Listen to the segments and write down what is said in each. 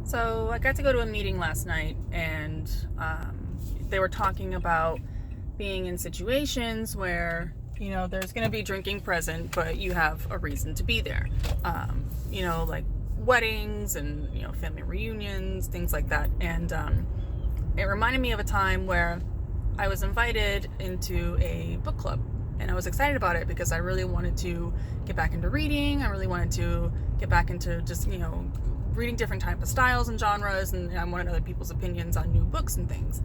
So I got to go to a meeting last night, and they were talking about being in situations where there's going to be drinking present, but you have a reason to be there. Like weddings and family reunions, things like that. And it reminded me of a time where I was invited into a book club, and I was excited about it because I really wanted to get back into reading. I really wanted to get back into just reading different type of styles and genres, and I wanted other people's opinions on new books and things.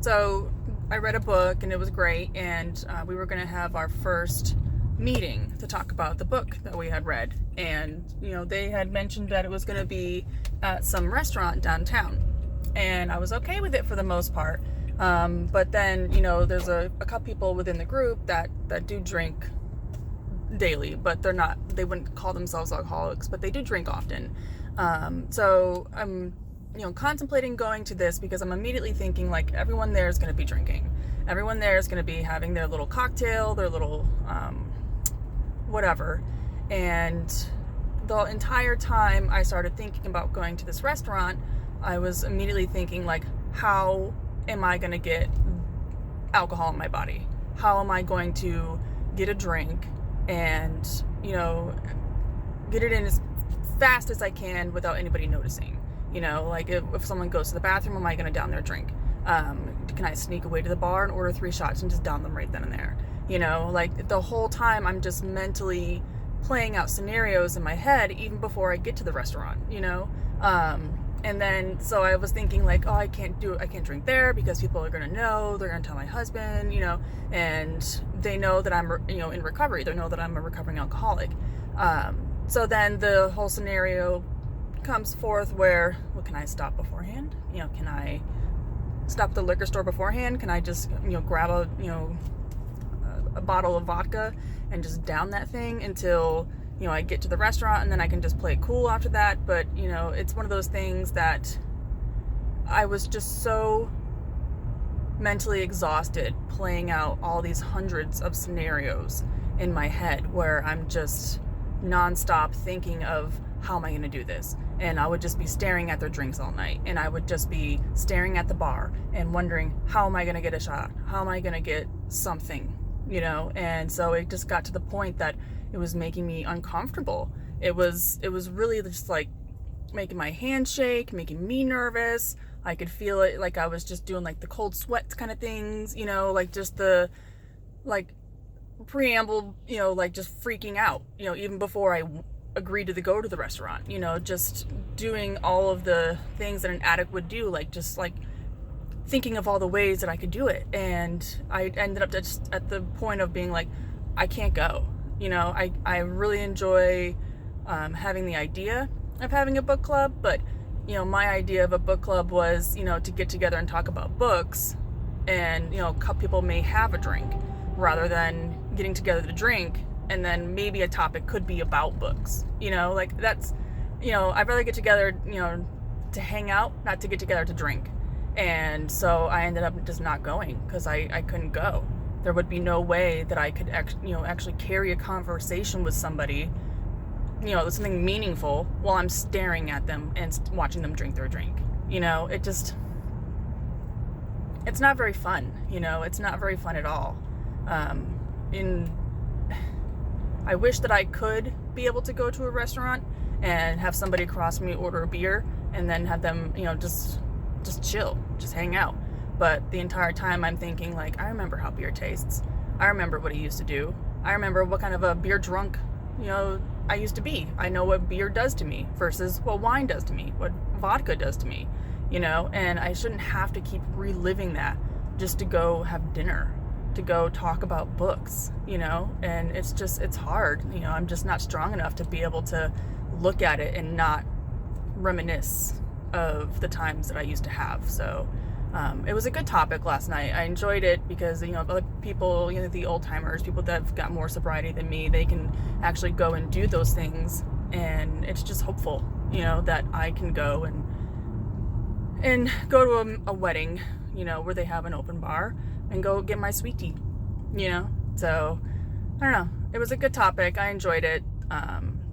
So I read a book, and it was great, and we were going to have our first meeting to talk about the book that we had read. And they had mentioned that it was going to be at some restaurant downtown, and I was okay with it for the most part. But then there's a couple people within the group that do drink daily, but they wouldn't call themselves alcoholics, but they do drink often. So I'm contemplating going to this because I'm immediately thinking, like, everyone there is going to be drinking. Everyone there is going to be having their little cocktail, their little whatever. And the entire time I started thinking about going to this restaurant, I was immediately thinking, like, how am I going to get alcohol in my body? How am I going to get a drink and get it in as fast as I can without anybody noticing? Like if someone goes to the bathroom, am I going to down their drink? Can I sneak away to the bar and order 3 shots and just down them right then and there? Like the whole time I'm just mentally playing out scenarios in my head even before I get to the restaurant. And then, so I was thinking, like, oh, I can't drink there because people are going to know, they're going to tell my husband, and they know that I'm, in recovery. They know that I'm a recovering alcoholic. So then the whole scenario comes forth where, well, can I stop beforehand? Can I stop at the liquor store beforehand? Can I just, grab a bottle of vodka and just down that thing until I get to the restaurant, and then I can just play it cool after that? But it's one of those things that I was just so mentally exhausted playing out all these hundreds of scenarios in my head where I'm just nonstop thinking of, how am I going to do this? And I would just be staring at their drinks all night, and I would just be staring at the bar and wondering, how am I going to get a shot? How am I going to get something? And so it just got to the point that it was making me uncomfortable. It was really just like making my hands shake, making me nervous. I could feel it, like I was just doing like the cold sweats kind of things, like just the like preamble, like just freaking out, even before I agreed to go to the restaurant, just doing all of the things that an addict would do, like just like thinking of all the ways that I could do it. And I ended up just at the point of being like, I can't go. I really enjoy having the idea of having a book club, but my idea of a book club was to get together and talk about books, and a couple people may have a drink rather than getting together to drink, and then maybe a topic could be about books. Like that's I'd rather get together to hang out, not to get together to drink. And so I ended up just not going because I couldn't go. There would be no way that I could actually carry a conversation with somebody, something meaningful, while I'm staring at them and watching them drink their drink. It's not very fun. It's not very fun at all. I wish that I could be able to go to a restaurant and have somebody across from me order a beer and then have them, just chill, just hang out. But the entire time I'm thinking, like, I remember how beer tastes. I remember what it used to do. I remember what kind of a beer drunk, I used to be. I know what beer does to me versus what wine does to me, what vodka does to me, and I shouldn't have to keep reliving that just to go have dinner, to go talk about books, and it's hard. I'm just not strong enough to be able to look at it and not reminisce of the times that I used to have. So it was a good topic last night. I enjoyed it because other people, the old timers, people that have got more sobriety than me, they can actually go and do those things, and it's just hopeful that I can go and go to a wedding where they have an open bar and go get my sweetie. So I don't know, it was a good topic. I enjoyed it.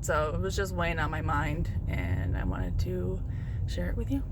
So it was just weighing on my mind, and I wanted to share it with you.